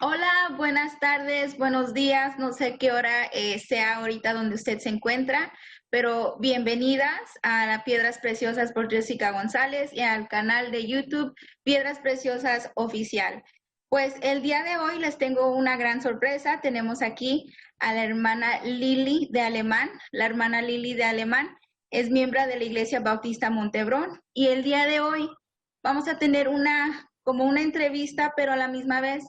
Hola, buenas tardes, buenos días. No sé qué hora sea ahorita donde usted se encuentra, pero bienvenidas a la Piedras Preciosas por Jessica González y al canal de YouTube Piedras Preciosas Oficial. Pues el día de hoy les tengo una gran sorpresa. Tenemos aquí a la hermana Lili de Alemán. La hermana Lili de Alemán es miembro de la Iglesia Bautista Montebrón y el día de hoy vamos a tener como una entrevista, pero a la misma vez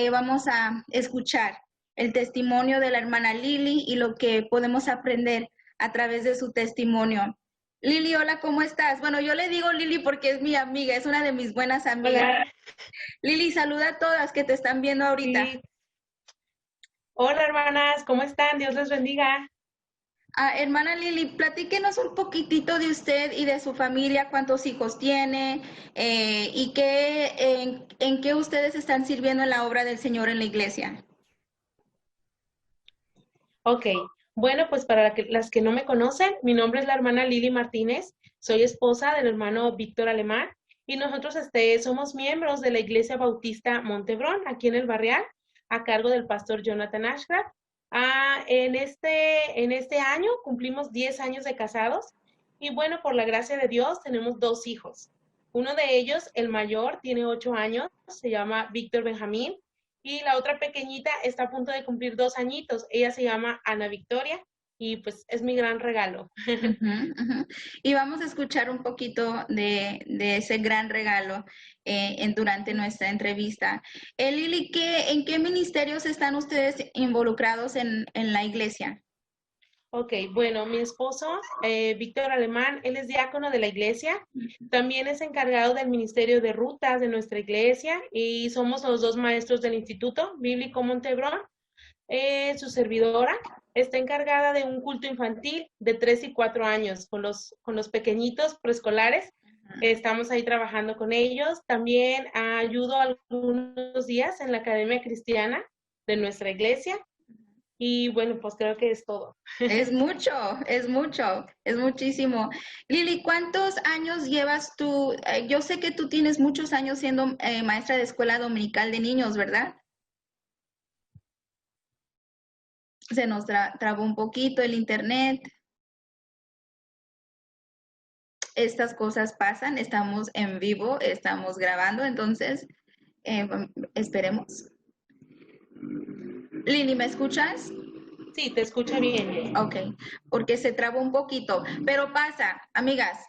vamos a escuchar el testimonio de la hermana Lili y lo que podemos aprender a través de su testimonio. Lili, hola, ¿cómo estás? Bueno, yo le digo Lili porque es mi amiga, es una de mis buenas amigas. Hola, Lili, saluda a todas que te están viendo ahorita. sí. Hola hermanas, ¿cómo están? Dios les bendiga. Hermana Lili, platíquenos un poquitito de usted y de su familia, cuántos hijos tiene y en qué ustedes están sirviendo en la obra del Señor en la iglesia. Ok, bueno, pues para las que no me conocen, mi nombre es la hermana Lili Martínez, soy esposa del hermano Víctor Alemán y nosotros somos miembros de la Iglesia Bautista Montebrón, aquí en el Barrial, a cargo del pastor Jonathan Ashcraft. En este año cumplimos 10 años de casados y bueno, por la gracia de Dios tenemos dos hijos. Uno de ellos, el mayor, tiene 8 años, se llama Víctor Benjamín y la otra pequeñita está a punto de cumplir 2 añitos. Ella se llama Ana Victoria y pues es mi gran regalo. Ujú, ujú. Y vamos a escuchar un poquito de ese gran regalo durante nuestra entrevista. Lili, ¿en qué ministerios están ustedes involucrados en la iglesia? Ok, bueno, mi esposo, Víctor Alemán, él es diácono de la iglesia, también es encargado del ministerio de rutas de nuestra iglesia y somos los dos maestros del Instituto Bíblico Montebrón. Su servidora está encargada de un culto infantil de 3 y 4 años con los pequeñitos preescolares. Estamos ahí trabajando con ellos. También ayudo algunos días en la Academia Cristiana de nuestra iglesia. Y bueno, pues creo que es todo. Es mucho, es mucho, es muchísimo. Lili, ¿cuántos años llevas tú? Yo sé que tú tienes muchos años siendo maestra de escuela dominical de niños, ¿verdad? Se nos trabó un poquito el internet. Estas cosas pasan, estamos en vivo, estamos grabando, entonces esperemos. Lili, ¿me escuchas? Sí, te escucha bien. Ok, porque se trabó un poquito, pero pasa, amigas,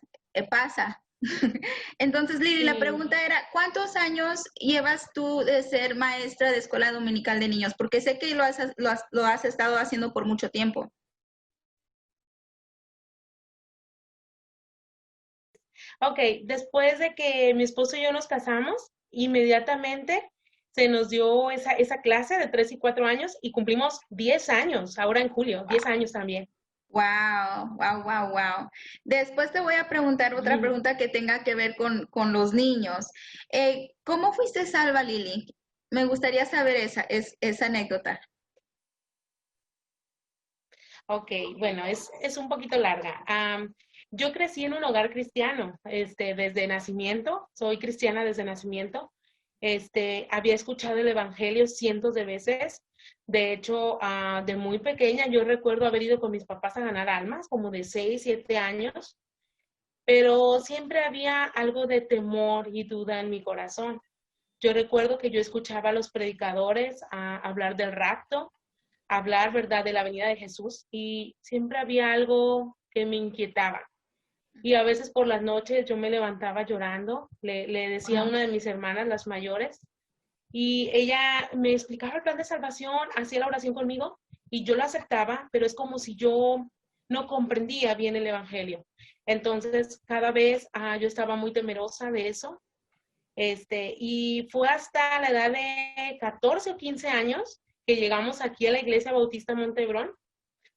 pasa. Entonces, Lili, la Sí. pregunta era, ¿cuántos años llevas tú de ser maestra de escuela dominical de niños? Porque sé que lo has estado haciendo por mucho tiempo. Ok, después de que mi esposo y yo nos casamos, inmediatamente se nos dio esa clase de 3 y 4 años y cumplimos 10 años, ahora en julio, 10 años también. Wow, wow, wow, wow. Después te voy a preguntar otra pregunta que tenga que ver con los niños. ¿Cómo fuiste salva, Lili? Me gustaría saber esa anécdota. Ok, bueno, es un poquito larga. Yo crecí en un hogar cristiano, desde nacimiento, soy cristiana desde nacimiento. Había escuchado el evangelio cientos de veces. De hecho, de muy pequeña yo recuerdo haber ido con mis papás a ganar almas, como de 6, 7 años, pero siempre había algo de temor y duda en mi corazón. Yo recuerdo que yo escuchaba a los predicadores hablar del rapto, hablar, ¿verdad?, de la venida de Jesús y siempre había algo que me inquietaba. Y a veces por las noches yo me levantaba llorando, le decía a Wow. una de mis hermanas, las mayores, y ella me explicaba el plan de salvación, hacía la oración conmigo y yo lo aceptaba, pero es como si yo no comprendía bien el Evangelio. Entonces, cada vez yo estaba muy temerosa de eso. Y fue hasta la edad de 14 o 15 años que llegamos aquí a la Iglesia Bautista Montebrón.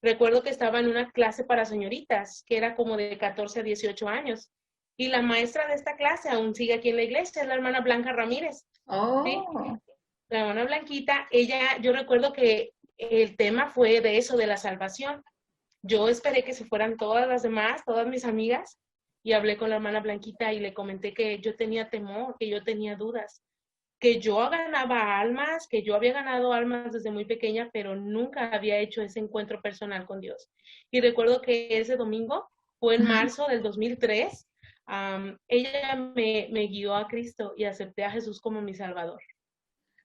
Recuerdo que estaba en una clase para señoritas, que era como de 14 a 18 años. Y la maestra de esta clase aún sigue aquí en la iglesia, es la hermana Blanca Ramírez, ¿sí? Oh, La hermana Blanquita, yo recuerdo que el tema fue de eso, de la salvación. Yo esperé que se fueran todas las demás, todas mis amigas, y hablé con la hermana Blanquita y le comenté que yo tenía temor, que yo tenía dudas. que yo ganaba almas, que yo había ganado almas desde muy pequeña, pero nunca había hecho ese encuentro personal con Dios. Y recuerdo que ese domingo fue en Ujú. marzo del 2003, ella me guió a Cristo y acepté a Jesús como mi Salvador,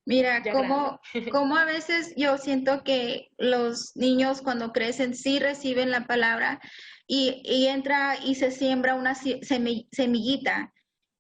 Mira, ya grande. cómo a veces yo siento que los niños cuando crecen sí reciben la palabra y entra y se siembra una semillita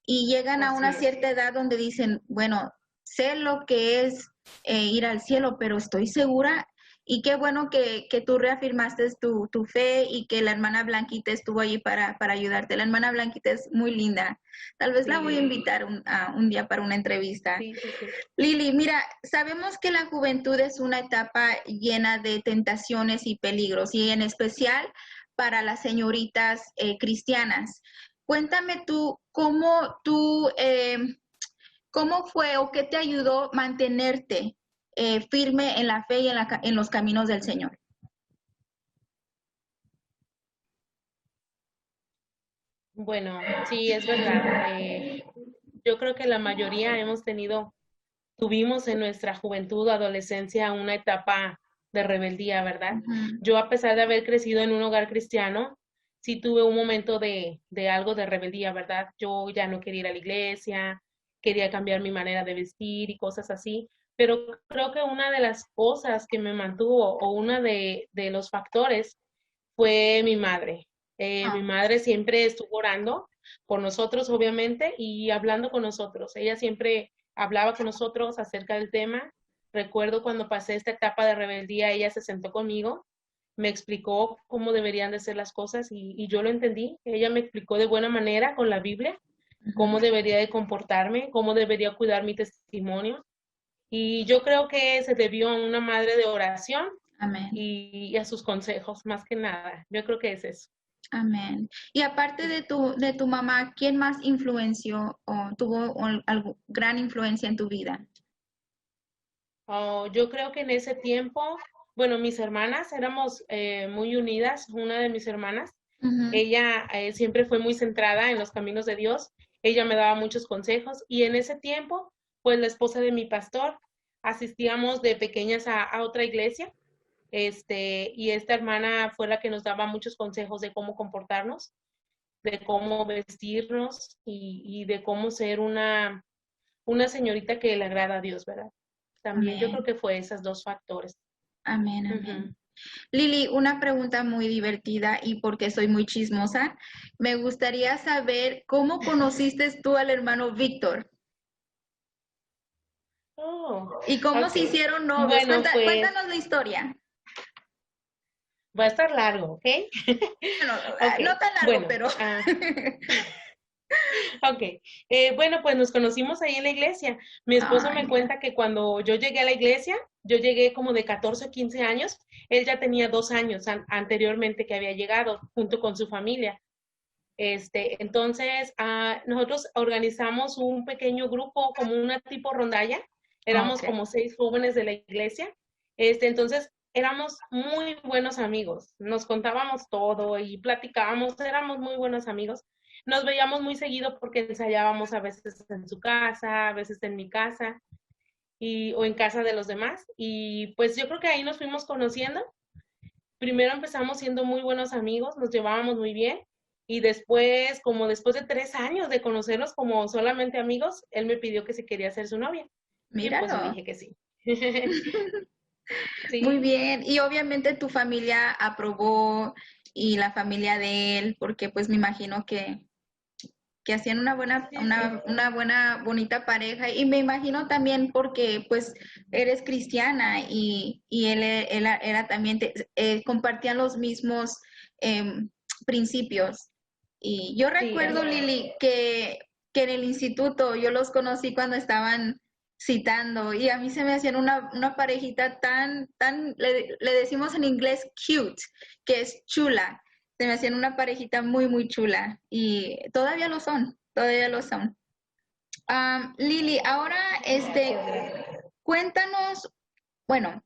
y llegan a una Así es. cierta edad donde dicen, bueno, sé lo que es ir al cielo, pero estoy segura. Y qué bueno que tú reafirmaste tu fe y que la hermana Blanquita estuvo allí para ayudarte. La hermana Blanquita es muy linda. Tal vez la voy a Sí, invitar un día para una entrevista. sí, sí, sí. Lili, mira, sabemos que la juventud es una etapa llena de tentaciones y peligros, y en especial para las señoritas cristianas. Cuéntame cómo fue o qué te ayudó mantenerte firme en la fe y en los caminos del Señor. Bueno, sí, es verdad. Yo creo que la mayoría tuvimos en nuestra juventud o adolescencia una etapa de rebeldía, ¿verdad? Ujú. Yo, a pesar de haber crecido en un hogar cristiano, sí tuve un momento de algo de rebeldía, ¿verdad? Yo ya no quería ir a la iglesia, quería cambiar mi manera de vestir y cosas así, pero creo que una de las cosas que me mantuvo o una de los factores fue mi madre. Mi Ah, madre siempre estuvo orando por nosotros, obviamente, y hablando con nosotros. Ella siempre hablaba con nosotros acerca del tema. Recuerdo cuando pasé esta etapa de rebeldía, ella se sentó conmigo, me explicó cómo deberían de ser las cosas y yo lo entendí. Ella me explicó de buena manera con la Biblia cómo ujú. debería de comportarme, cómo debería cuidar mi testimonio. Y yo creo que se debió a una madre de oración Amén. y a sus consejos, más que nada. Yo creo que es eso. Amén. Y aparte Sí. de tu mamá, ¿quién más influenció o tuvo algo, gran influencia en tu vida? Oh, yo creo que en ese tiempo, bueno, mis hermanas éramos muy unidas. Una de mis hermanas, Ujú. ella siempre fue muy centrada en los caminos de Dios. Ella me daba muchos consejos y en ese tiempo, pues la esposa de mi pastor, asistíamos de pequeñas a otra iglesia. Y esta hermana fue la que nos daba muchos consejos de cómo comportarnos, de cómo vestirnos y de cómo ser una señorita que le agrada a Dios, ¿verdad? También yo creo Amén. que fue esos dos factores. Amén. Amén. Ujú. Lili, una pregunta muy divertida y porque soy muy chismosa, me gustaría saber cómo conociste tú al hermano Víctor Oh, y cómo se ok. hicieron novios. Bueno, pues Cuéntanos la historia. va a estar largo, ¿ok? Bueno, Ok, no tan largo, bueno, pero ok. Bueno, pues nos conocimos ahí en la iglesia. Mi esposo ay, me mira, cuenta que cuando yo llegué a la iglesia, yo llegué como de 14 o 15 años, él ya tenía 2 años anteriormente que había llegado junto con su familia. Entonces, nosotros organizamos un pequeño grupo, como una tipo rondalla. Éramos ok. como 6 jóvenes de la iglesia. Entonces, éramos muy buenos amigos. Nos contábamos todo y platicábamos. Éramos muy buenos amigos. Nos veíamos muy seguido porque ensayábamos a veces en su casa, a veces en mi casa o en casa de los demás. Y pues yo creo que ahí nos fuimos conociendo. Primero empezamos siendo muy buenos amigos, nos llevábamos muy bien y después, como después de 3 años de conocernos como solamente amigos, él me pidió que si quería ser su novia y pues le Míralo. dije que sí. Muy Sí, bien. Y obviamente tu familia aprobó y la familia de él, porque pues me imagino que hacían sí, sí. una buena, bonita pareja. Y me imagino también porque pues eres cristiana y él era también, compartían los mismos em, principios. Y yo Sí, recuerdo, así es. Lili, que en el instituto yo los conocí cuando estaban citando y a mí se me hacían una parejita le decimos en inglés cute, que es chula. Se me hacían una parejita muy, muy chula y todavía lo son, todavía lo son. Lili, ahora Gracias, gracias. cuéntanos, bueno,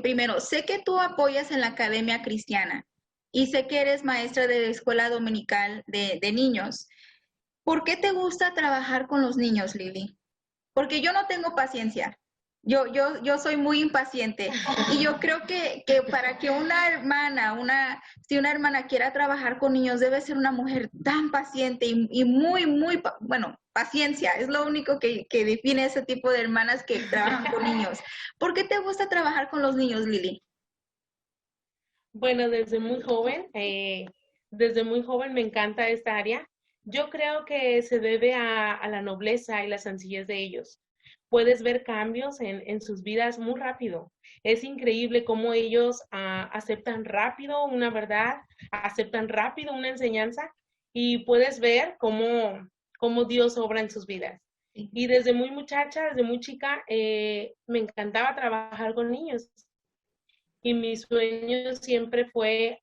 primero, sé que tú apoyas en la Academia Cristiana y sé que eres maestra de escuela dominical de niños. ¿Por qué te gusta trabajar con los niños, Lili? porque yo no tengo paciencia. Yo soy muy impaciente y yo creo que para que una hermana, si una hermana quiera trabajar con niños, debe ser una mujer tan paciente y muy, bueno, paciencia, es lo único que define ese tipo de hermanas que trabajan con niños. ¿Por qué te gusta trabajar con los niños, Lili? Bueno, desde muy joven me encanta esta área. Yo creo que se debe a la nobleza y la sencillez de ellos. Puedes ver cambios en sus vidas muy rápido. Es increíble cómo ellos aceptan rápido una verdad, aceptan rápido una enseñanza y puedes ver cómo Dios obra en sus vidas. Y desde muy muchacha, desde muy chica, me encantaba trabajar con niños. Y mi sueño siempre fue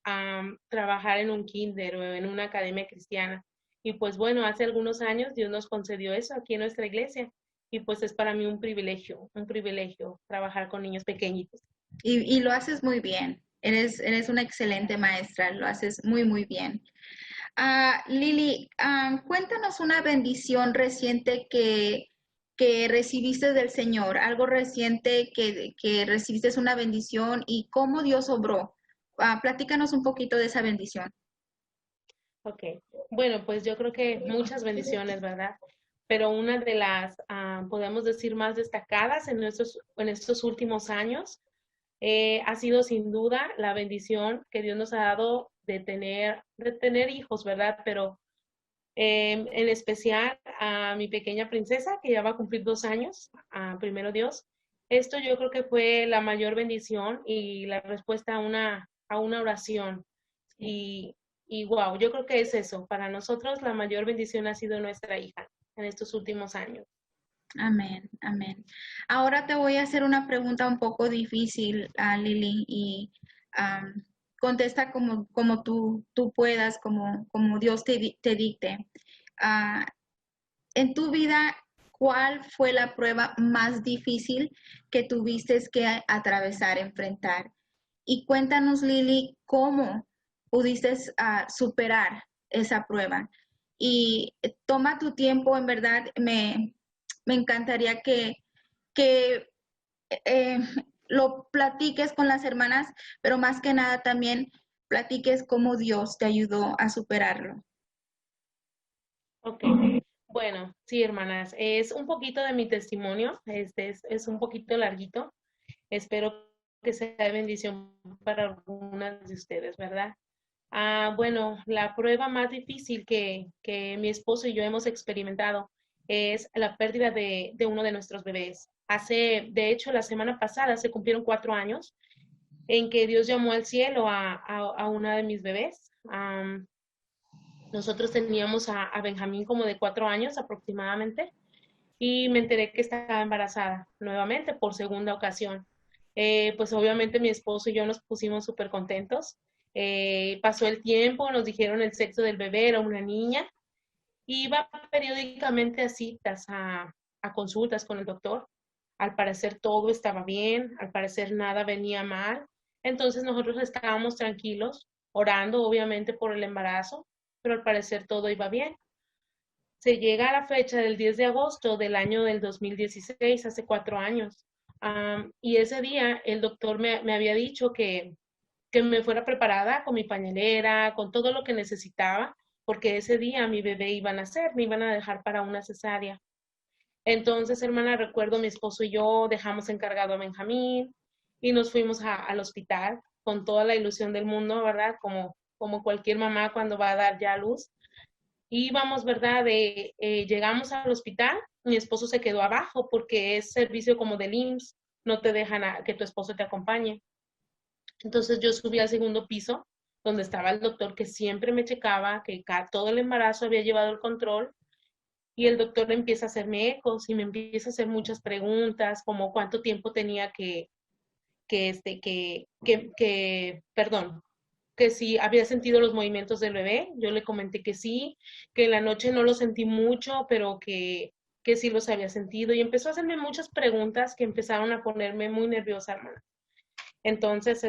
trabajar en un kinder o en una academia cristiana. Y pues bueno, hace algunos años Dios nos concedió eso aquí en nuestra iglesia. Y pues es para mí un privilegio trabajar con niños pequeñitos. Y lo haces muy bien. Eres una excelente maestra, lo haces muy bien. Lili, cuéntanos una bendición reciente que recibiste del Señor, algo reciente que recibiste una bendición y cómo Dios obró. Platícanos un poquito de esa bendición. Ok, bueno, pues yo creo que muchas bendiciones, ¿verdad? Pero una de las, podemos decir, más destacadas en estos últimos años ha sido sin duda la bendición que Dios nos ha dado de tener hijos, ¿verdad? Pero en especial a mi pequeña princesa, que ya va a cumplir 2 años, primero Dios. Esto yo creo que fue la mayor bendición y la respuesta a una oración. Y, y wow, yo creo que es eso. Para nosotros la mayor bendición ha sido nuestra hija en estos últimos años. Amén, amén. Ahora te voy a hacer una pregunta un poco difícil, Lili, y am, contesta como tú puedas, como Dios te dicte. Ah, en tu vida, ¿cuál fue la prueba más difícil que tuviste que atravesar, enfrentar? Y cuéntanos, Lili, cómo pudiste superar esa prueba. Y toma tu tiempo, en verdad, me encantaría que eh, lo platiques con las hermanas, pero más que nada también platiques cómo Dios te ayudó a superarlo. Ok. Bueno, sí, hermanas, es un poquito de mi testimonio, es un poquito larguito. Espero que sea de bendición para algunas de ustedes, ¿verdad? Bueno, la prueba más difícil que mi esposo y yo hemos experimentado es la pérdida de uno de nuestros bebés. De hecho, la semana pasada se cumplieron 4 años en que Dios llamó al cielo a una de mis bebés. Nosotros teníamos a Benjamín como de 4 años aproximadamente y me enteré que estaba embarazada nuevamente por segunda ocasión. Pues obviamente mi esposo y yo nos pusimos súper contentos. Pasó el tiempo, nos dijeron el sexo del bebé, era una niña. Iba periódicamente a citas, a consultas con el doctor. Al parecer todo estaba bien, al parecer nada venía mal. Entonces nosotros estábamos tranquilos, orando obviamente por el embarazo, pero al parecer todo iba bien. Se llega a la fecha del 10 de agosto del año del 2016, hace 4 años. Y ese día el doctor me había dicho que me fuera preparada con mi pañalera, con todo lo que necesitaba, porque ese día mi bebé iba a nacer, me iban a dejar para una cesárea. Entonces, hermana, recuerdo mi esposo y yo dejamos encargado a Benjamín y nos fuimos al hospital con toda la ilusión del mundo, ¿verdad? Como cualquier mamá cuando va a dar ya a luz. Íbamos, ¿verdad? Llegamos al hospital, mi esposo se quedó abajo porque es servicio como del IMSS, no te dejan que tu esposo te acompañe. Entonces yo subí al segundo piso, donde estaba el doctor que siempre me checaba, que todo el embarazo había llevado el control, y el doctor empieza a hacerme ecos y me empieza a hacer muchas preguntas, como cuánto tiempo tenía perdón, que si había sentido los movimientos del bebé. Yo le comenté que sí, que en la noche no lo sentí mucho, pero que sí los había sentido. Y empezó a hacerme muchas preguntas que empezaron a ponerme muy nerviosa, hermana. Entonces,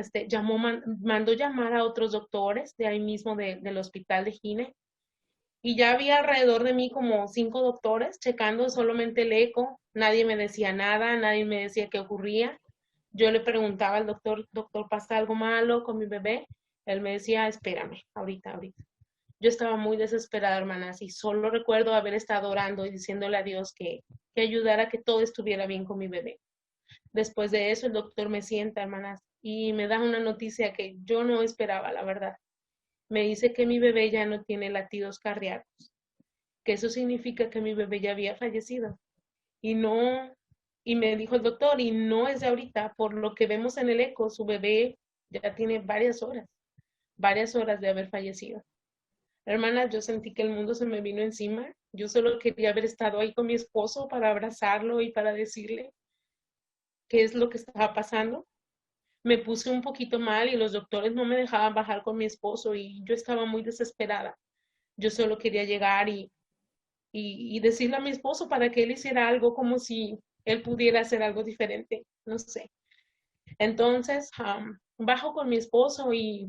mandó llamar a otros doctores de ahí mismo del hospital de Gine Y ya había alrededor de mí como 5 doctores checando solamente el eco. Nadie me decía nada, nadie me decía qué ocurría. Yo le preguntaba al doctor, doctor, ¿pasa algo malo con mi bebé? Él me decía, espérame, ahorita, ahorita. Yo estaba muy desesperada, hermanas, y solo recuerdo haber estado orando y diciéndole a Dios que ayudara a que todo estuviera bien con mi bebé. Después de eso, el doctor me sienta, hermanas, y me da una noticia que yo no esperaba, la verdad. Me dice que mi bebé ya no tiene latidos cardíacos, que eso significa que mi bebé ya había fallecido. Y no, y me dijo el doctor, y no es de ahorita, por lo que vemos en el eco, su bebé ya tiene varias horas de haber fallecido. Hermana, yo sentí que el mundo se me vino encima. Yo solo quería haber estado ahí con mi esposo para abrazarlo y para decirle qué es lo que estaba pasando. Me puse un poquito mal y los doctores no me dejaban bajar con mi esposo y yo estaba muy desesperada. Yo solo quería llegar y decirle a mi esposo para que él hiciera algo como si él pudiera hacer algo diferente, no sé. Entonces, bajo con mi esposo y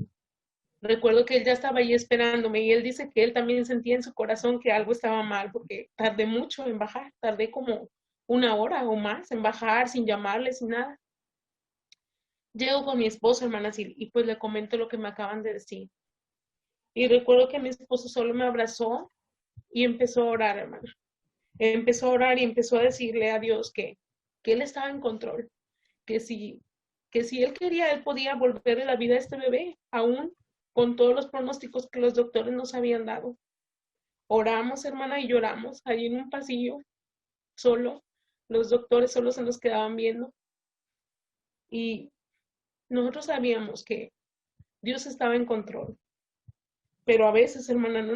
recuerdo que él ya estaba ahí esperándome y él dice que él también sentía en su corazón que algo estaba mal porque tardé mucho en bajar, tardé como 1 hora o más en bajar sin llamarle, sin nada. Llego con mi esposo, hermanas, y pues le comento lo que me acaban de decir. Y recuerdo que mi esposo solo me abrazó y empezó a orar, hermana. Empezó a orar y empezó a decirle a Dios que él estaba en control, que si, que si él quería, él podía volverle la vida a este bebé, aún con todos los pronósticos que los doctores nos habían dado. Oramos, hermana, y lloramos ahí en un pasillo, solo. Los doctores solo se nos quedaban viendo. Y nosotros sabíamos que Dios estaba en control. Pero a veces, hermana, no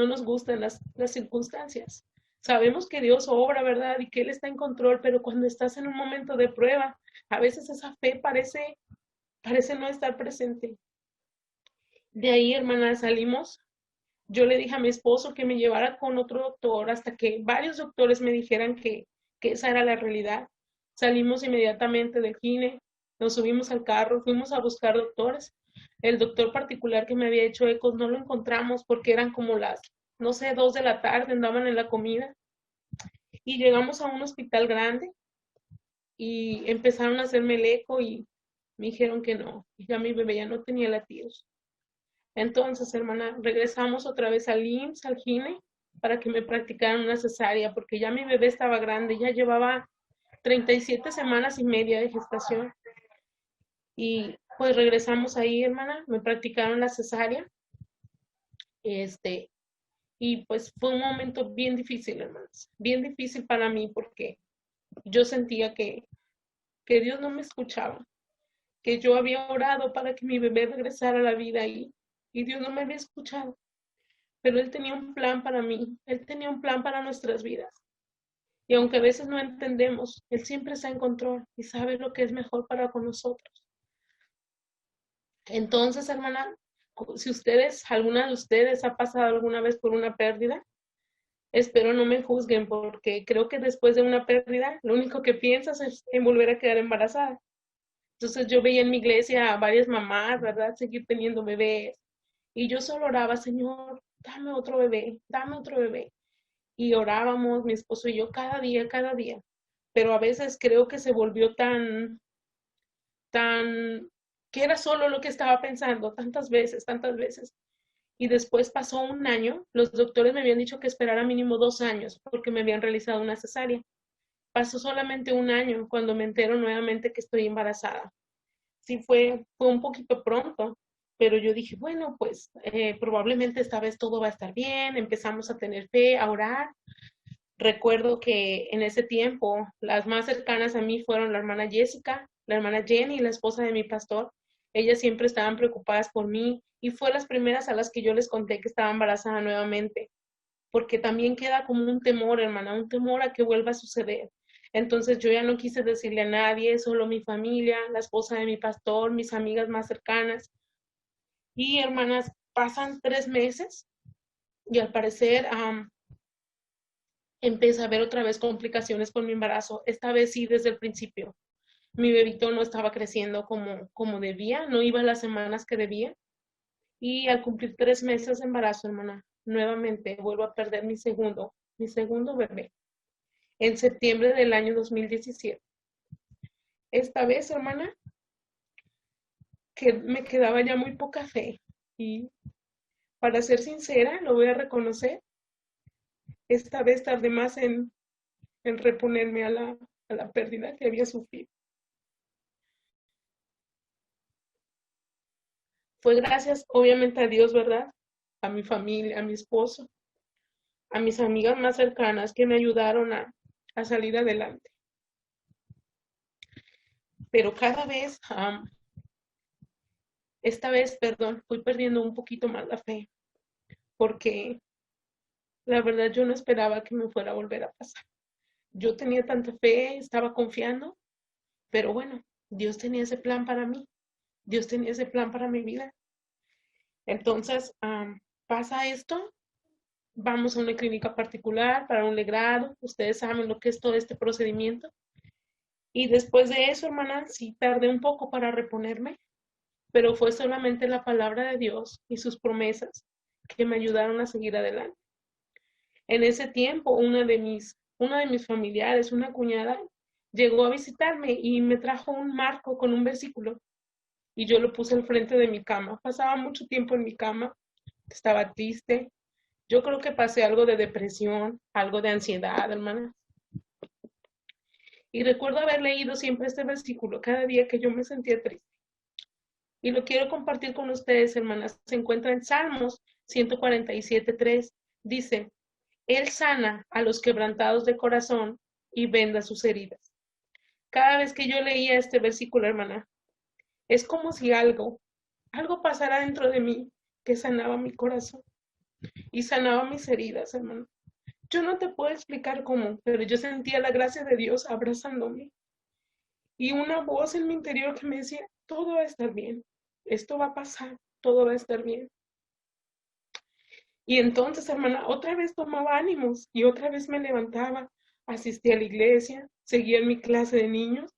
nos gustan las circunstancias. Sabemos que Dios obra, ¿verdad? Y que Él está en control, pero cuando estás en un momento de prueba, a veces esa fe parece no estar presente. De ahí, hermana, salimos. Yo le dije a mi esposo que me llevara con otro doctor hasta que varios doctores me dijeran que esa era la realidad. Salimos inmediatamente del gine, nos subimos al carro, fuimos a buscar doctores. El doctor particular que me había hecho ecos no lo encontramos porque eran como las, no sé, 2 de la tarde, andaban en la comida. Y llegamos a un hospital grande y empezaron a hacerme el eco y me dijeron que no, ya mi bebé ya no tenía latidos. Entonces, hermana, regresamos otra vez al IMSS, al GINE, para que me practicaran una cesárea, porque ya mi bebé estaba grande, ya llevaba 37 semanas y media de gestación. Y pues regresamos ahí, hermana, me practicaron la cesárea, este, y pues fue un momento bien difícil, hermanas, bien difícil para mí, porque yo sentía que Dios no me escuchaba, que yo había orado para que mi bebé regresara a la vida y Dios no me había escuchado. Pero Él tenía un plan para mí, Él tenía un plan para nuestras vidas. Y aunque a veces no entendemos, Él siempre está en control y sabe lo que es mejor para con nosotros. Entonces, hermana, si alguna de ustedes ha pasado alguna vez por una pérdida, espero no me juzguen porque creo que después de una pérdida, lo único que piensas es en volver a quedar embarazada. Entonces yo veía en mi iglesia a varias mamás, ¿verdad? Seguir teniendo bebés. Y yo solo oraba, Señor, dame otro bebé, dame otro bebé. Y orábamos, mi esposo y yo, cada día. Pero a veces creo que se volvió tan, que era solo lo que estaba pensando tantas veces, tantas veces. Y después pasó un año, los doctores me habían dicho que esperara mínimo 2 años porque me habían realizado una cesárea. Pasó solamente un año cuando me entero nuevamente que estoy embarazada. Sí fue un poquito pronto, pero yo dije, bueno, pues probablemente esta vez todo va a estar bien, empezamos a tener fe, a orar. Recuerdo que en ese tiempo las más cercanas a mí fueron la hermana Jessica, la hermana Jenny, la esposa de mi pastor. Ellas siempre estaban preocupadas por mí y fue las primeras a las que yo les conté que estaba embarazada nuevamente, porque también queda como un temor, hermana, un temor a que vuelva a suceder. Entonces yo ya no quise decirle a nadie, solo mi familia, la esposa de mi pastor, mis amigas más cercanas. Y hermanas, pasan 3 meses y al parecer empecé a ver otra vez complicaciones con mi embarazo, esta vez sí desde el principio. Mi bebito no estaba creciendo como debía, no iba las semanas que debía. Y al cumplir 3 meses de embarazo, hermana, nuevamente vuelvo a perder mi segundo bebé, en septiembre del año 2017. Esta vez, hermana, que me quedaba ya muy poca fe. Y para ser sincera, lo voy a reconocer, esta vez tardé más en reponerme a la pérdida que había sufrido. Fue gracias, obviamente, a Dios, ¿verdad? A mi familia, a mi esposo, a mis amigas más cercanas que me ayudaron a salir adelante. Pero cada vez, esta vez, perdón, fui perdiendo un poquito más la fe, porque la verdad yo no esperaba que me fuera a volver a pasar. Yo tenía tanta fe, estaba confiando, pero bueno, Dios tenía ese plan para mí, Dios tenía ese plan para mi vida. Entonces, pasa esto, vamos a una clínica particular para un legrado, ustedes saben lo que es todo este procedimiento. Y después de eso, hermana, sí tardé un poco para reponerme, pero fue solamente la palabra de Dios y sus promesas que me ayudaron a seguir adelante. En ese tiempo, una de mis familiares, una cuñada, llegó a visitarme y me trajo un marco con un versículo y yo lo puse al frente de mi cama. Pasaba mucho tiempo en mi cama, estaba triste. Yo creo que pasé algo de depresión, algo de ansiedad, hermana. Y recuerdo haber leído siempre este versículo cada día que yo me sentía triste. Y lo quiero compartir con ustedes, hermanas. Se encuentra en Salmos 147:3. Dice, Él sana a los quebrantados de corazón y venda sus heridas. Cada vez que yo leía este versículo, hermana, es como si algo pasara dentro de mí que sanaba mi corazón y sanaba mis heridas, hermano. Yo no te puedo explicar cómo, pero yo sentía la gracia de Dios abrazándome y una voz en mi interior que me decía, todo va a estar bien, esto va a pasar, todo va a estar bien. Y entonces, hermana, otra vez tomaba ánimos y otra vez me levantaba, asistía a la iglesia, seguía en mi clase de niños.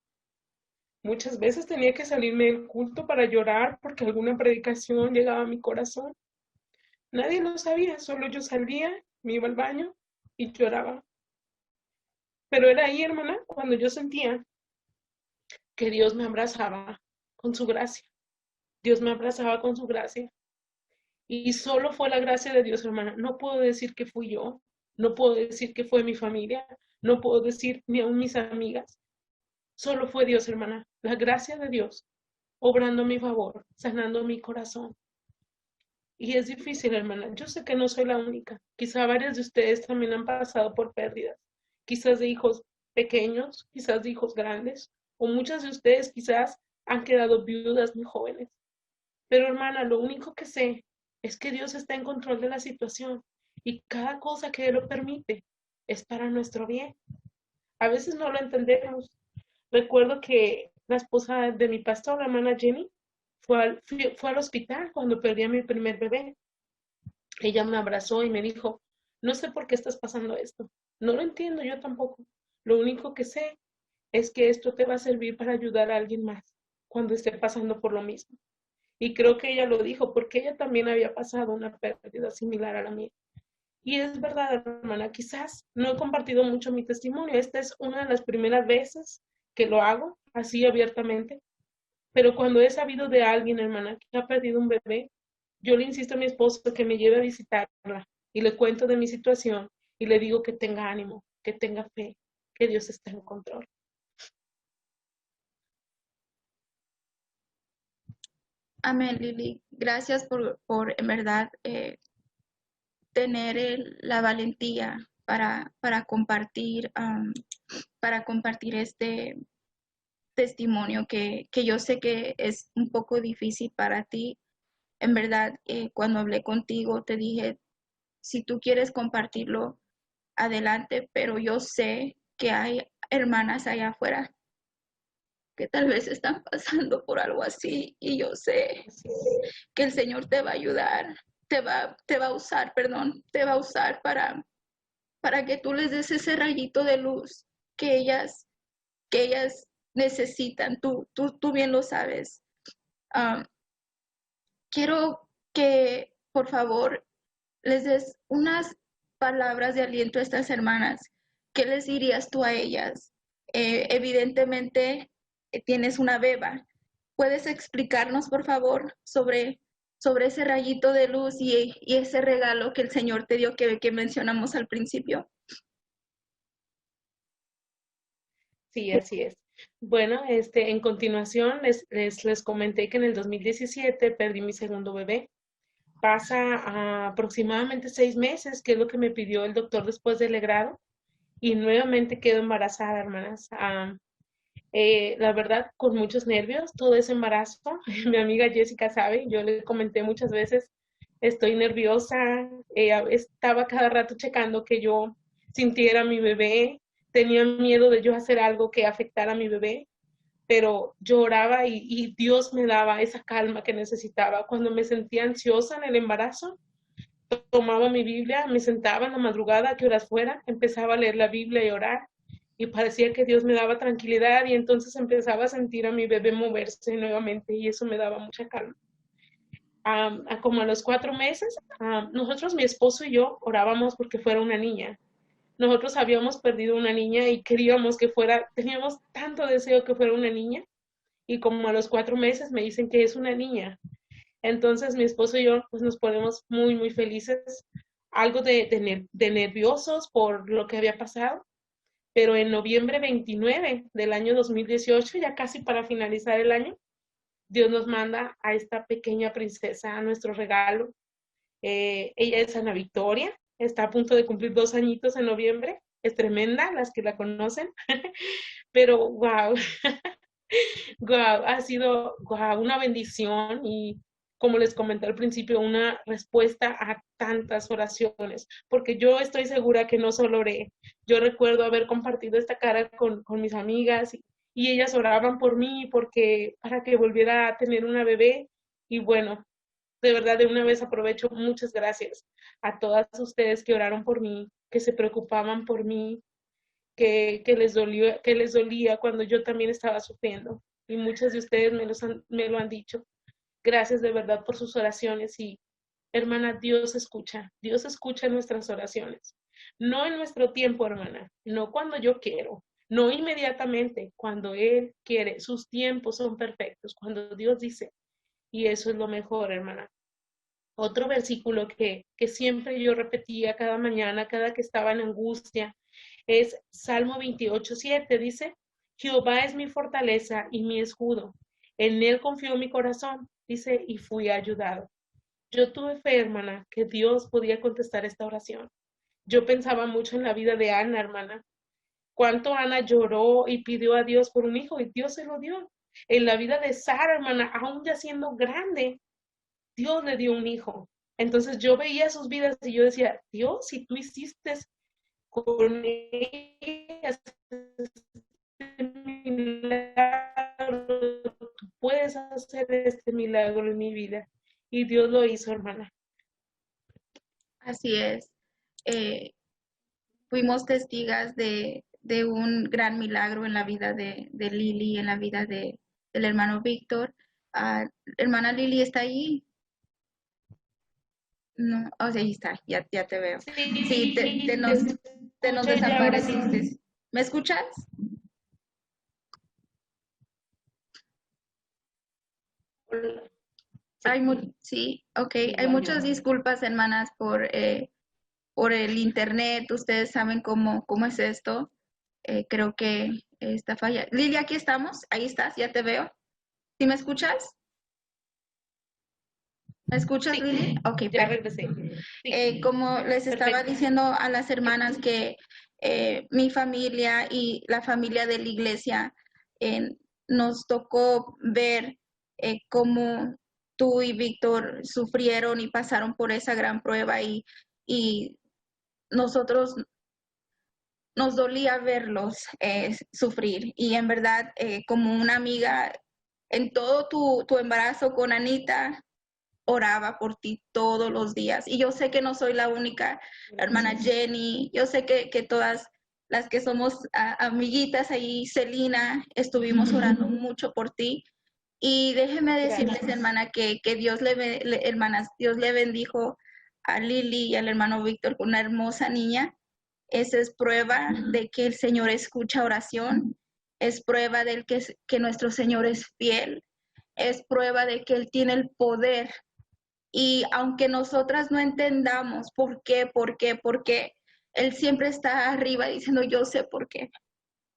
Muchas veces tenía que salirme del culto para llorar porque alguna predicación llegaba a mi corazón. Nadie lo sabía, solo yo salía, me iba al baño y lloraba. Pero era ahí, hermana, cuando yo sentía que Dios me abrazaba con su gracia. Dios me abrazaba con su gracia. Y solo fue la gracia de Dios, hermana. No puedo decir que fui yo, no puedo decir que fue mi familia, no puedo decir ni aún mis amigas. Solo fue Dios, hermana. La gracia de Dios, obrando a mi favor, sanando mi corazón. Y es difícil, hermana. Yo sé que no soy la única. Quizá varias de ustedes también han pasado por pérdidas. Quizás de hijos pequeños, quizás de hijos grandes. O muchas de ustedes quizás han quedado viudas muy jóvenes. Pero, hermana, lo único que sé es que Dios está en control de la situación. Y cada cosa que Él lo permite es para nuestro bien. A veces no lo entendemos. Recuerdo que la esposa de mi pastor, la hermana Jenny, fue al hospital cuando perdí a mi primer bebé. Ella me abrazó y me dijo, no sé por qué estás pasando esto. No lo entiendo yo tampoco. Lo único que sé es que esto te va a servir para ayudar a alguien más cuando esté pasando por lo mismo. Y creo que ella lo dijo porque ella también había pasado una pérdida similar a la mía. Y es verdad, hermana, quizás no he compartido mucho mi testimonio. Esta es una de las primeras veces que lo hago así abiertamente. Pero cuando he sabido de alguien, hermana, que ha perdido un bebé, yo le insisto a mi esposo que me lleve a visitarla y le cuento de mi situación y le digo que tenga ánimo, que tenga fe, que Dios está en control. Amén, Lili. Gracias por en verdad tener la valentía para compartir este testimonio que yo sé que es un poco difícil para ti. En verdad, cuando hablé contigo, te dije, si tú quieres compartirlo, adelante, pero yo sé que hay hermanas allá afuera que tal vez están pasando por algo así y yo sé que el Señor te va a ayudar, te va a usar, perdón, te va a usar para que tú les des ese rayito de luz que ellas necesitan. Tú bien lo sabes. Um, quiero que por favor les des unas palabras de aliento a estas hermanas. ¿Qué les dirías tú a ellas? Evidentemente tienes una beba. ¿Puedes explicarnos, por favor, sobre ese rayito de luz y ese regalo que el Señor te dio que mencionamos al principio? Sí, así es. Bueno, en continuación les comenté que en el 2017 perdí mi segundo bebé. Pasa aproximadamente 6 meses, que es lo que me pidió el doctor después del legrado, y nuevamente quedo embarazada, hermanas. La verdad, con muchos nervios, todo ese embarazo. Mi amiga Jessica sabe, yo le comenté muchas veces, estoy nerviosa, estaba cada rato checando que yo sintiera a mi bebé, tenía miedo de yo hacer algo que afectara a mi bebé, pero lloraba y Dios me daba esa calma que necesitaba. Cuando me sentía ansiosa en el embarazo, tomaba mi Biblia, me sentaba en la madrugada, a que horas fuera, empezaba a leer la Biblia y orar, y parecía que Dios me daba tranquilidad, y entonces empezaba a sentir a mi bebé moverse nuevamente, y eso me daba mucha calma. Como a los 4 meses, nosotros, mi esposo y yo, orábamos porque fuera una niña. Nosotros habíamos perdido una niña y queríamos que fuera, teníamos tanto deseo que fuera una niña, y como a los 4 meses me dicen que es una niña. Entonces mi esposo y yo pues nos ponemos muy, muy felices, algo de nerviosos por lo que había pasado, pero en noviembre 29 del año 2018, ya casi para finalizar el año, Dios nos manda a esta pequeña princesa, a nuestro regalo. Ella es Ana Victoria, está a punto de cumplir 2 añitos en noviembre, es tremenda, las que la conocen, pero wow, wow, ha sido wow, una bendición, y como les comenté al principio, una respuesta a tantas oraciones, porque yo estoy segura que no solo oré, yo recuerdo haber compartido esta cara con mis amigas, y ellas oraban por mí porque para que volviera a tener una bebé. Y bueno, de verdad, de una vez aprovecho, muchas gracias a todas ustedes que oraron por mí, que se preocupaban por mí, que les dolía cuando yo también estaba sufriendo. Y muchas de ustedes me lo han dicho. Gracias de verdad por sus oraciones, y hermana, Dios escucha nuestras oraciones. No en nuestro tiempo, hermana, no cuando yo quiero, no inmediatamente, cuando Él quiere. Sus tiempos son perfectos, cuando Dios dice, y eso es lo mejor, hermana. Otro versículo que siempre yo repetía cada mañana, cada que estaba en angustia, es Salmo 28:7. Dice, Jehová es mi fortaleza y mi escudo. En él confió mi corazón, dice, y fui ayudado. Yo tuve fe, hermana, que Dios podía contestar esta oración. Yo pensaba mucho en la vida de Ana, hermana. Cuánto Ana lloró y pidió a Dios por un hijo, y Dios se lo dio. En la vida de Sara, hermana, aún ya siendo grande, Dios le dio un hijo. Entonces yo veía sus vidas y yo decía, Dios, si tú hiciste con ellas este milagro, tú puedes hacer este milagro en mi vida. Y Dios lo hizo, hermana. Así es. Eh, Fuimos testigas de un gran milagro en la vida de Lili, en la vida del hermano Víctor. Hermana Lili, ¿está ahí? No, o sea, ahí está, ya te veo. Sí, Sí, te nos escucho ya ahora sí. desapareciste. ¿Me escuchas? Sí, Sí, ok. sí, Hay ya, muchas ya. disculpas, hermanas, por el internet. Ustedes saben cómo es esto. Creo que está falla. Lilia, aquí estamos. Ahí estás, ya te veo. ¿Sí me escuchas? ¿Me escuchas, Sí, Lili? Ok, ya perfecto. regresé. Sí, Como les estaba perfecto. diciendo a las hermanas que mi familia y la familia de la iglesia eh, nos tocó ver cómo tú y Víctor sufrieron y pasaron por esa gran prueba y nosotros nos dolía verlos sufrir. Y en verdad, como una amiga, en todo tu embarazo con Anita, oraba por ti todos los días. Y yo sé que no soy la única, la hermana Gracias. Jenny, yo sé que todas las que somos amiguitas ahí, Celina, estuvimos orando mucho por ti. Y déjeme decirles, Gracias. hermana, que Dios hermanas, Dios le bendijo a Lili y al hermano Víctor con una hermosa niña. Esa es prueba de que el Señor escucha oración, es prueba de que nuestro Señor es fiel, es prueba de que Él tiene el poder. Y aunque nosotras no entendamos por qué, Él siempre está arriba diciendo, yo sé por qué.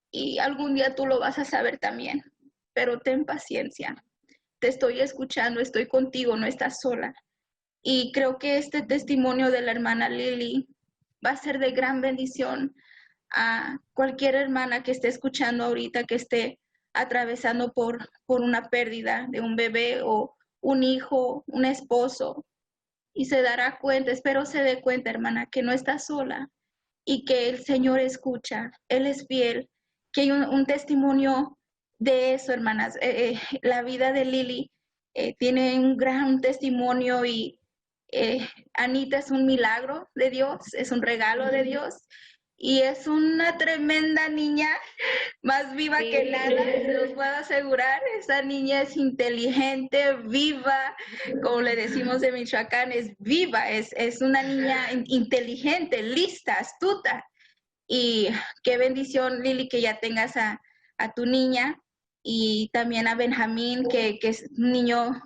Y algún día tú lo vas a saber también, pero ten paciencia. Te estoy escuchando, estoy contigo, no estás sola. Y creo que este testimonio de la hermana Lili va a ser de gran bendición a cualquier hermana que esté escuchando ahorita, que esté atravesando por una pérdida de un bebé o un hijo, un esposo, y se dará cuenta, espero se dé cuenta, hermana, que no está sola y que el Señor escucha, Él es fiel, que hay un testimonio de eso, hermanas. La vida de Lili tiene un gran testimonio y Anita es un milagro de Dios, es un regalo de Dios y es una tremenda niña, más viva que nada, se los puedo asegurar. Esa niña es inteligente, viva, como le decimos de Michoacán, es viva, es una niña inteligente, lista, astuta. Y qué bendición, Lili, que ya tengas a tu niña y también a Benjamín, que es un niño,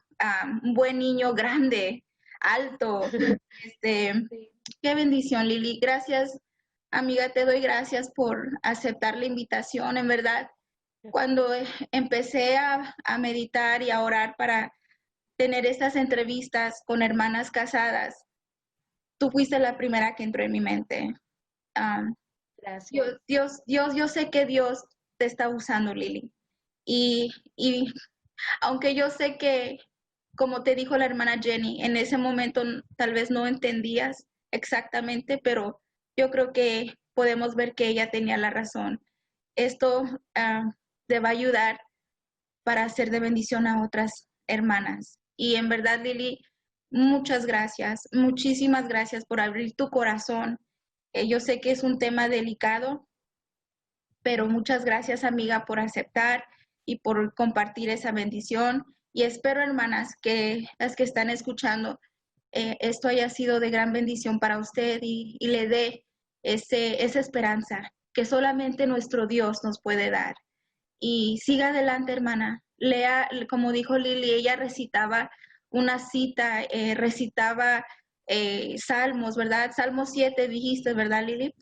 un buen niño, grande, alto. Este, Sí. qué bendición, Lili. Gracias, amiga, te doy gracias por aceptar la invitación. En verdad, cuando empecé a meditar y a orar para tener estas entrevistas con hermanas casadas, tú fuiste la primera que entró en mi mente. Um, Gracias. Yo sé que Dios te está usando, Lili. Y aunque yo sé que, como te dijo la hermana Jenny, en ese momento tal vez no entendías exactamente, pero yo creo que podemos ver que ella tenía la razón. Esto te va a ayudar para ser de bendición a otras hermanas. Y en verdad, Lili, muchas gracias, muchísimas gracias por abrir tu corazón. Yo sé que es un tema delicado, pero muchas gracias, amiga, por aceptar y por compartir esa bendición. Y espero, hermanas, que las que están escuchando, esto haya sido de gran bendición para usted y le dé esa esperanza que solamente nuestro Dios nos puede dar. Y siga adelante, hermana. Lea, como dijo Lili, ella recitaba una cita, recitaba salmos, ¿verdad? Salmo 7 dijiste, ¿verdad, Lili?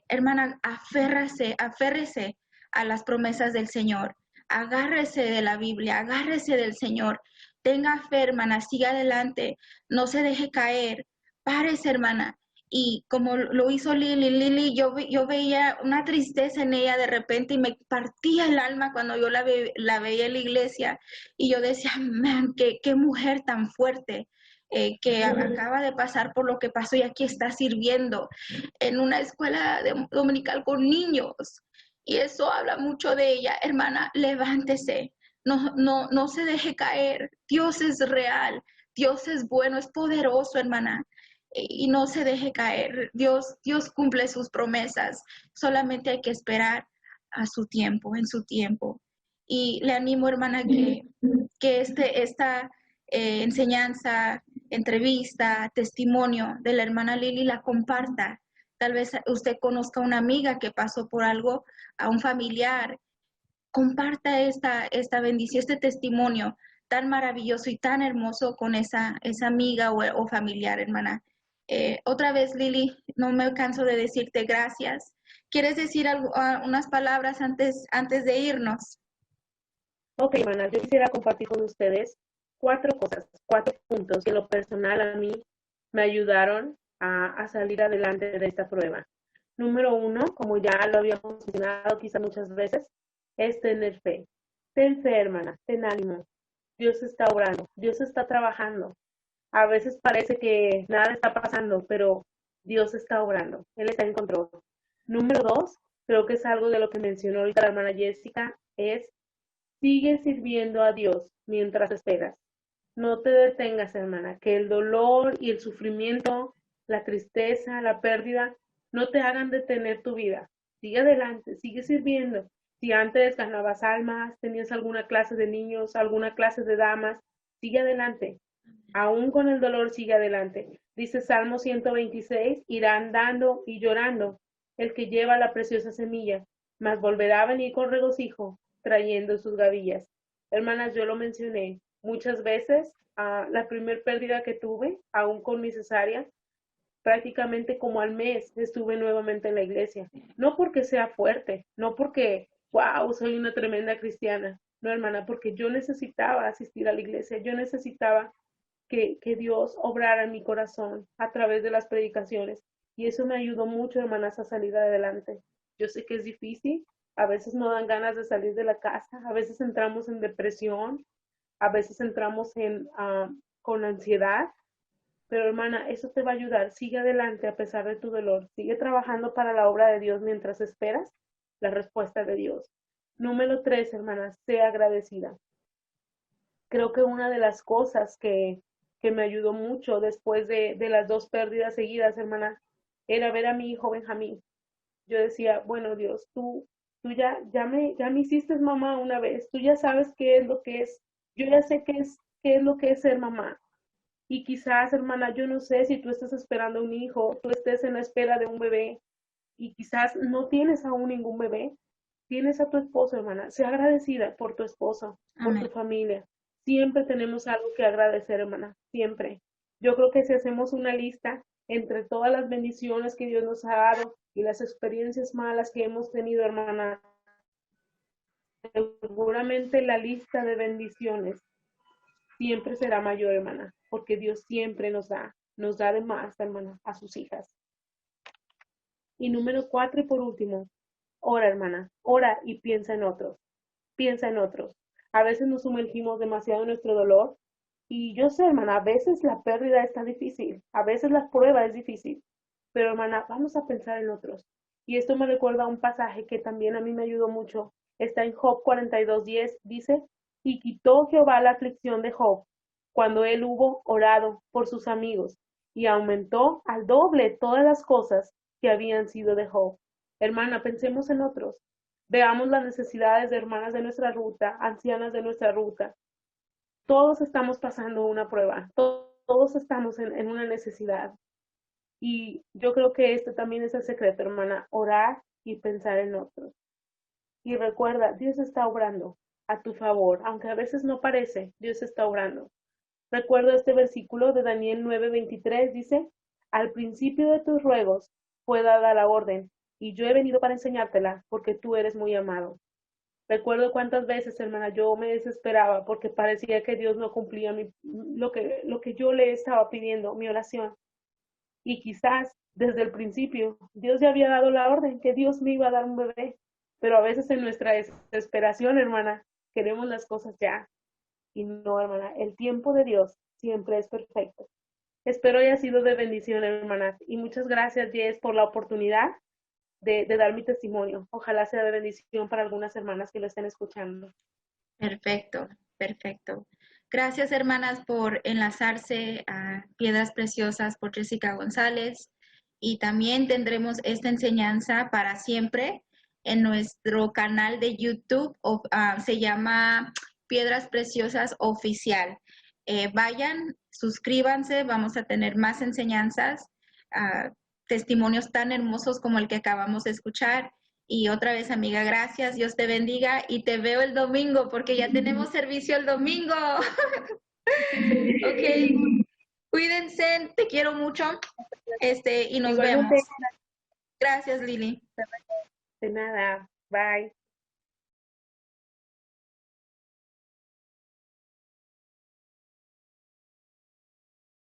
Hermana, aférrese a las promesas del Señor. Agárrese de la Biblia, agárrese del Señor. Tenga fe, hermana, siga adelante. No se deje caer. Párese, hermana. Y como lo hizo Lili, yo veía una tristeza en ella de repente y me partía el alma cuando yo la veía en la iglesia y yo decía, man, qué mujer tan fuerte, que acaba de pasar por lo que pasó y aquí está sirviendo en una escuela dominical con niños. Y eso habla mucho de ella. Hermana, levántese, no se deje caer. Dios es real, Dios es bueno, es poderoso, hermana, y no se deje caer. Dios cumple sus promesas. Solamente hay que esperar a su tiempo, en su tiempo. Y le animo, hermana, que esta enseñanza, entrevista, testimonio de la hermana Lili la comparta. Tal vez usted conozca a una amiga que pasó por algo, a un familiar. Comparta esta bendición, este testimonio tan maravilloso y tan hermoso con esa amiga o familiar, hermana. Otra vez, Lili, no me canso de decirte gracias. ¿Quieres decir unas palabras antes de irnos? Ok, hermanas, yo quisiera compartir con ustedes 4 cosas, 4 puntos que en lo personal a mí me ayudaron a salir adelante de esta prueba. Número 1, como ya lo habíamos mencionado quizá muchas veces, es tener fe. Ten fe, hermana, ten ánimo. Dios está obrando, Dios está trabajando. A veces parece que nada está pasando, pero Dios está obrando, Él está en control. Número 2, creo que es algo de lo que mencionó ahorita la hermana Jessica, es sigue sirviendo a Dios mientras esperas. No te detengas, hermana, que el dolor y el sufrimiento, la tristeza, la pérdida, no te hagan detener tu vida. Sigue adelante, sigue sirviendo. Si antes ganabas almas, tenías alguna clase de niños, alguna clase de damas, sigue adelante. Aún con el dolor, sigue adelante. Dice Salmo 126, irá andando y llorando el que lleva la preciosa semilla, mas volverá a venir con regocijo, trayendo sus gavillas. Hermanas, yo lo mencioné muchas veces, la primer pérdida que tuve, aún con mi cesárea, prácticamente como al mes estuve nuevamente en la iglesia. No porque sea fuerte, no porque, wow, soy una tremenda cristiana. No, hermana, porque yo necesitaba asistir a la iglesia, yo necesitaba que Dios obrara en mi corazón a través de las predicaciones. Y eso me ayudó mucho, hermanas, a salir adelante. Yo sé que es difícil, a veces no dan ganas de salir de la casa, a veces entramos en depresión, a veces entramos con ansiedad, pero hermana, eso te va a ayudar. Sigue adelante a pesar de tu dolor. Sigue trabajando para la obra de Dios mientras esperas la respuesta de Dios. Número 3, hermana, sea agradecida. Creo que una de las cosas que me ayudó mucho después de las dos pérdidas seguidas, hermana, era ver a mi hijo Benjamín. Yo decía, bueno, Dios, tú ya me hiciste mamá una vez, tú ya sabes qué es lo que es, yo ya sé qué es lo que es ser mamá. Y quizás, hermana, yo no sé si tú estás esperando un hijo, tú estés en la espera de un bebé y quizás no tienes aún ningún bebé, tienes a tu esposo, hermana. Sea agradecida por tu esposo, por tu Amén. familia. Siempre tenemos algo que agradecer, hermana, siempre. Yo creo que si hacemos una lista entre todas las bendiciones que Dios nos ha dado y las experiencias malas que hemos tenido, hermana, seguramente la lista de bendiciones siempre será mayor, hermana, porque Dios siempre nos da de más, hermana, a sus hijas. Y número 4 y por último, ora, hermana, ora y piensa en otros. A veces nos sumergimos demasiado en nuestro dolor y yo sé, hermana, a veces la pérdida está difícil, a veces la prueba es difícil, pero hermana, vamos a pensar en otros. Y esto me recuerda a un pasaje que también a mí me ayudó mucho. Está en Job 42:10, dice, y quitó Jehová la aflicción de Job cuando él hubo orado por sus amigos y aumentó al doble todas las cosas que habían sido de Job. Hermana, pensemos en otros. Veamos las necesidades de hermanas de nuestra ruta, ancianas de nuestra ruta. Todos estamos pasando una prueba, todos estamos en una necesidad. Y yo creo que este también es el secreto, hermana, orar y pensar en otros. Y recuerda, Dios está obrando a tu favor, aunque a veces no parece, Dios está obrando. Recuerdo este versículo de Daniel 9:23, dice, al principio de tus ruegos fue dada la orden, y yo he venido para enseñártela, porque tú eres muy amado. Recuerdo cuántas veces, hermana, yo me desesperaba porque parecía que Dios no cumplía lo que yo le estaba pidiendo, mi oración. Y quizás desde el principio Dios ya había dado la orden que Dios me iba a dar un bebé, pero a veces en nuestra desesperación, hermana, queremos las cosas ya. Y no, hermana, el tiempo de Dios siempre es perfecto. Espero haya sido de bendición, hermanas. Y muchas gracias, Jess, por la oportunidad de dar mi testimonio. Ojalá sea de bendición para algunas hermanas que lo estén escuchando. Perfecto, perfecto. Gracias, hermanas, por enlazarse a Piedras Preciosas por Jessica González. Y también tendremos esta enseñanza para siempre en nuestro canal de YouTube. Se llama Piedras Preciosas Oficial. Vayan, suscríbanse, vamos a tener más enseñanzas, testimonios tan hermosos como el que acabamos de escuchar. Y otra vez, amiga, gracias, Dios te bendiga y te veo el domingo porque ya tenemos servicio el domingo. Ok, cuídense, te quiero mucho y nos Igualmente, vemos. Gracias, Lili. de nada. Bye.